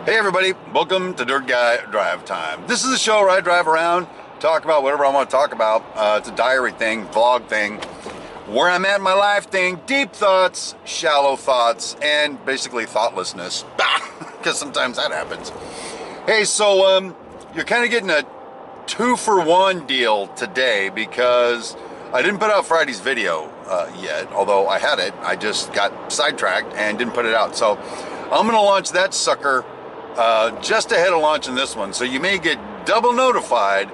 Hey everybody, welcome to Dirt Guy Drive Time. This is a show where I drive around, talk about whatever I want to talk about. It's a diary thing, vlog thing, where I'm at in my life thing, deep thoughts, shallow thoughts, and basically thoughtlessness, because sometimes that happens. Hey, so you're kind of getting a 2-for-1 deal today because I didn't put out Friday's video yet, although I had it. I just got sidetracked and didn't put it out. So I'm going to launch that sucker just ahead of launching this one, so you may get double notified,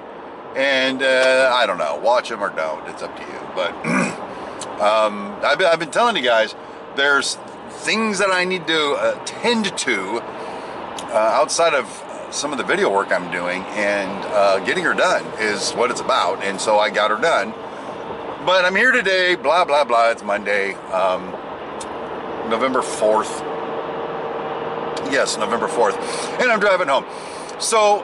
and I don't know, watch them or don't, it's up to you. But I've been telling you guys, there's things that I need to tend to outside of some of the video work I'm doing, and getting her done is what it's about, and so I got her done. But I'm here today, blah, blah, blah, it's Monday, November 4th. Yes, November 4th, and I'm driving home. So,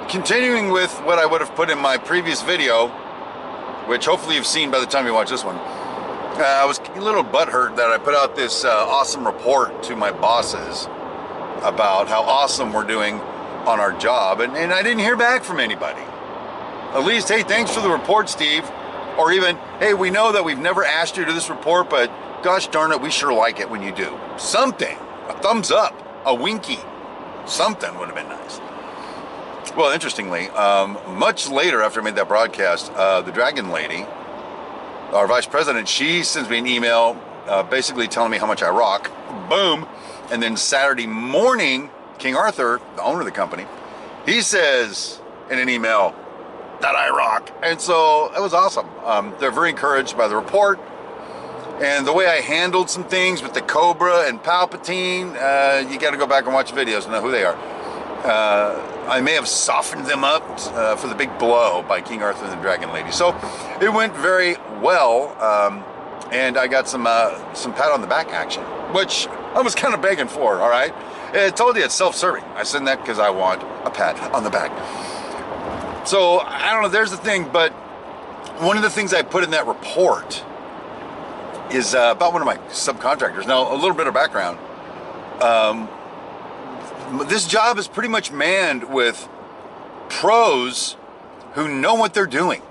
continuing with what I would have put in my previous video, which hopefully you've seen by the time you watch this one, I was a little butthurt that I put out this awesome report to my bosses about how awesome we're doing on our job, and I didn't hear back from anybody. At least, hey, thanks for the report, Steve. Or even, hey, we know that we've never asked you to do this report, but gosh darn it, we sure like it when you do. Something. A thumbs up, a winky, something would have been nice. Well, interestingly, much later after I made that broadcast, the Dragon Lady, our vice president, she sends me an email basically telling me how much I rock. Boom. And then Saturday morning, King Arthur, the owner of the company, he says in an email that I rock. And so it was awesome. They're very encouraged by the report. And the way I handled some things with the Cobra and Palpatine, you got to go back and watch videos to know who they are. I may have softened them up for the big blow by King Arthur and the Dragon Lady. So it went very well, and I got some pat on the back action, which I was kind of begging for, all right? I told you it's self-serving. I said that because I want a pat on the back. So, I don't know, there's the thing, but one of the things I put in that report is about one of my subcontractors. Now, a little bit of background. This job is pretty much manned with pros who know what they're doing.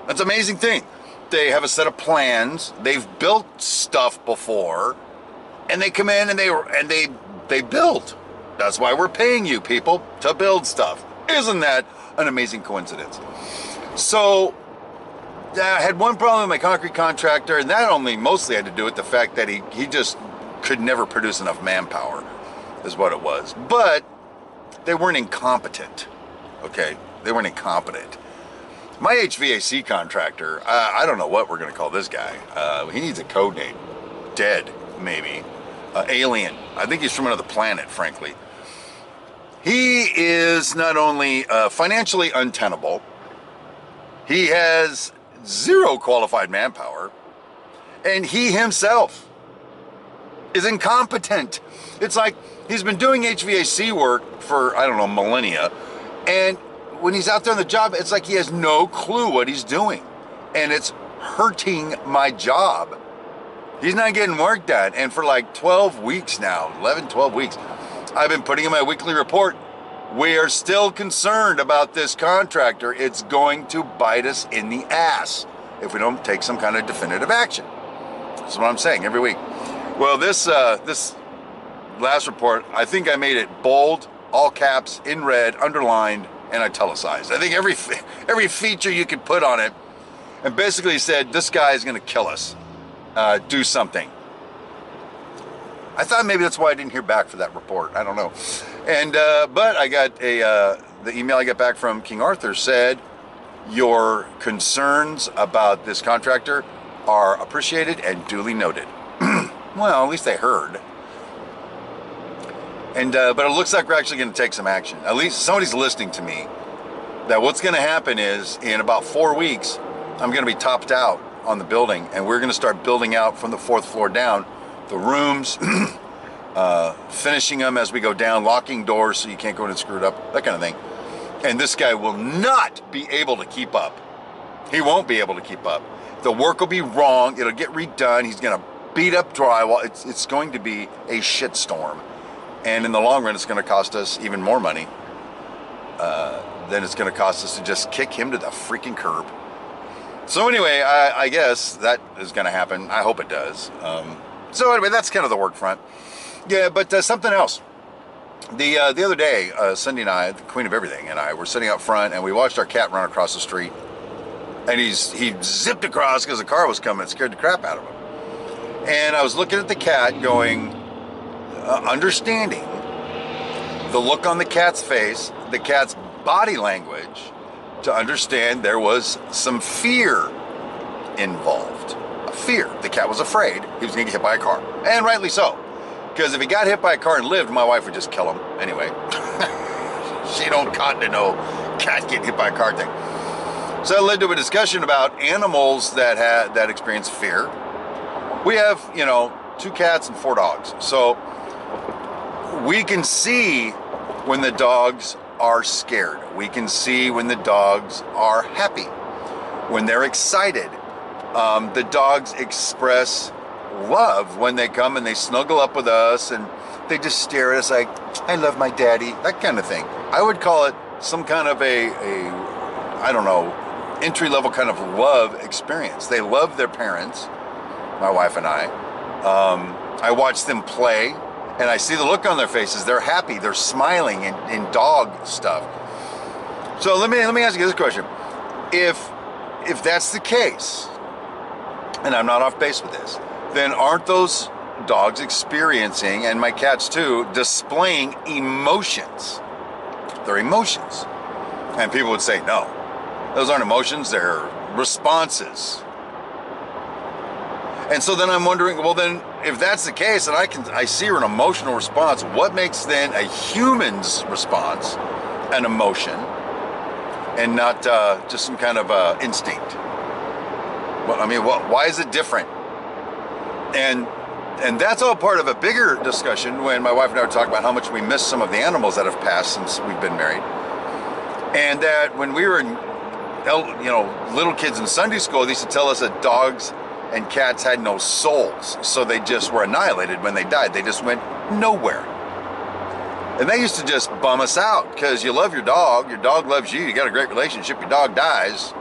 That's an amazing thing. They have a set of plans. They've built stuff before, and they come in and they build. That's why we're paying you people to build stuff. Isn't that an amazing coincidence? So I had one problem with my concrete contractor, and that only mostly had to do with the fact that he just could never produce enough manpower, is what it was. But they weren't incompetent, okay? They weren't incompetent. My HVAC contractor, I don't know what we're going to call this guy. He needs a code name. Dead, maybe. Alien. I think he's from another planet, frankly. He is not only financially untenable, he has zero qualified manpower, and he himself is incompetent. It's like he's been doing HVAC work for, I don't know, millennia, and when he's out there on the job, it's like he has no clue what he's doing, and it's hurting my job. He's not getting work done, and for like 12 weeks now, 11, 12 weeks, I've been putting in my weekly report, we are still concerned about this contractor. It's going to bite us in the ass if we don't take some kind of definitive action. That's what I'm saying every week. Well, this last report, I think I made it bold, all caps, in red, underlined, and italicized. I think every feature you could put on it, and basically said, this guy is going to kill us. Do something. I thought maybe that's why I didn't hear back for that report. I don't know. And but I got the email I got back from King Arthur said, your concerns about this contractor are appreciated and duly noted. Well, at least they heard. And but it looks like we're actually going to take some action. At least somebody's listening to me. That what's going to happen is in about 4 weeks, I'm going to be topped out on the building, and we're going to start building out from the 4th floor down the rooms, finishing them as we go down, locking doors so you can't go in and screw it up, that kind of thing. And this guy will not be able to keep up. He won't be able to keep up. The work will be wrong. It'll get redone. He's going to beat up drywall. It's going to be a shitstorm. And in the long run, it's going to cost us even more money than it's going to cost us to just kick him to the freaking curb. So anyway, I guess that is going to happen. I hope it does. So anyway, that's kind of the work front. Yeah, but something else. The other day, Cindy and I, the queen of everything, and I were sitting out front, and we watched our cat run across the street. And he zipped across because a car was coming. It scared the crap out of him. And I was looking at the cat going, understanding the look on the cat's face, the cat's body language, to understand there was some fear involved. A fear. The cat was afraid he was going to get hit by a car. And rightly so. Because if he got hit by a car and lived, my wife would just kill him anyway. She don't cotton to no cat getting hit by a car thing. So that led to a discussion about animals that experience fear. We have, 2 cats and 4 dogs. So we can see when the dogs are scared. We can see when the dogs are happy, when they're excited. The dogs express love when they come and they snuggle up with us and they just stare at us like, I love my daddy, that kind of thing. I would call it some kind of a I don't know, entry-level kind of love experience. They love their parents, my wife and I. I watch them play, and I see the look on their faces. They're happy. They're smiling in dog stuff. So let me ask you this question: If that's the case, and I'm not off base with this, then aren't those dogs experiencing, and my cats too, displaying emotions? They're emotions. And people would say, no, those aren't emotions, they're responses. And so then I'm wondering, well then, if that's the case, and I see an emotional response, what makes then a human's response an emotion and not just some kind of instinct? Well, I mean, why is it different? And that's all part of a bigger discussion when my wife and I were talking about how much we miss some of the animals that have passed since we've been married. And that when we were little kids in Sunday school, they used to tell us that dogs and cats had no souls, so they just were annihilated when they died. They just went nowhere. And that used to just bum us out, because you love your dog loves you got a great relationship, your dog dies.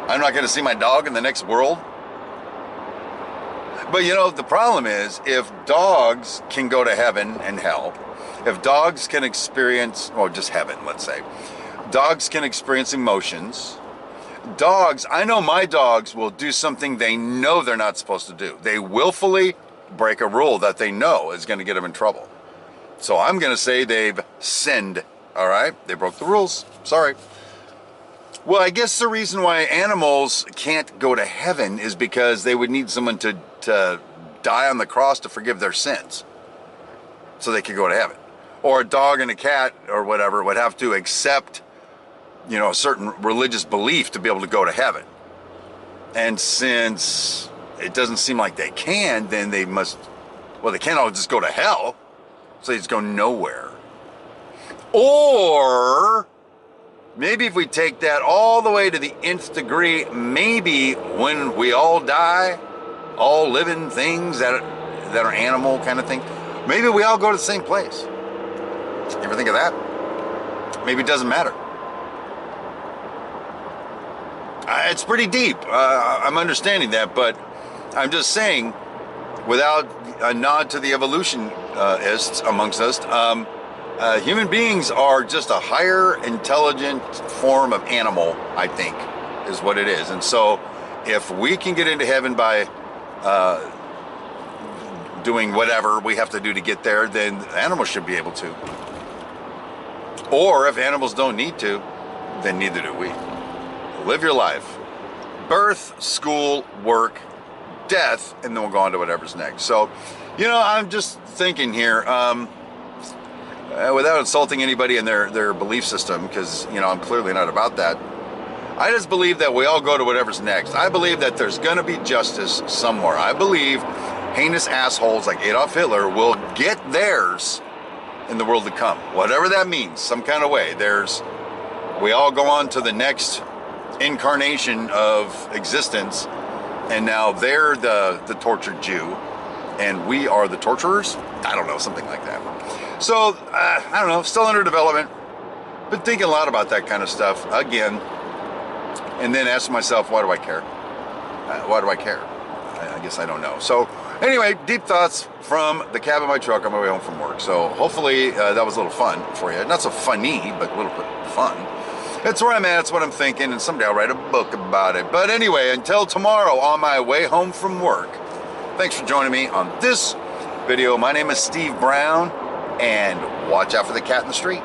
I'm not going to see my dog in the next world. But the problem is, if dogs can go to heaven and hell, if dogs can experience, just heaven, let's say, dogs can experience emotions. Dogs, I know my dogs will do something they know they're not supposed to do. They willfully break a rule that they know is going to get them in trouble. So I'm going to say they've sinned, all right? They broke the rules. Sorry. Well, I guess the reason why animals can't go to heaven is because they would need someone to die on the cross to forgive their sins so they could go to heaven. Or a dog and a cat or whatever would have to accept a certain religious belief to be able to go to heaven. And since it doesn't seem like they can, then they can't all just go to hell, so they just go nowhere. Or maybe if we take that all the way to the nth degree, maybe when we all die, all living things that are animal kind of thing, maybe we all go to the same place. You ever think of that? Maybe it doesn't matter. It's pretty deep. I'm understanding that, but I'm just saying, without a nod to the evolutionists amongst us, human beings are just a higher intelligent form of animal, I think, is what it is. And so if we can get into heaven by doing whatever we have to do to get there, then animals should be able to. Or if animals don't need to, then neither do we. Live your life. Birth, school, work, death, and then we'll go on to whatever's next. So, I'm just thinking here, without insulting anybody in their belief system, because, I'm clearly not about that. I just believe that we all go to whatever's next. I believe that there's going to be justice somewhere. I believe heinous assholes like Adolf Hitler will get theirs in the world to come. Whatever that means, some kind of way. We all go on to the next incarnation of existence, and now they're the tortured Jew, and we are the torturers. I don't know, something like that. So, I don't know, still under development. Been thinking a lot about that kind of stuff again, and then asking myself, why do I care? Why do I care? I guess I don't know. So anyway, deep thoughts from the cab of my truck on my way home from work. So hopefully that was a little fun for you. Not so funny, but a little bit fun. It's where I'm at, it's what I'm thinking, and someday I'll write a book about it. But anyway, until tomorrow on my way home from work, thanks for joining me on this video. My name is Steve Brown, and watch out for the cat in the street.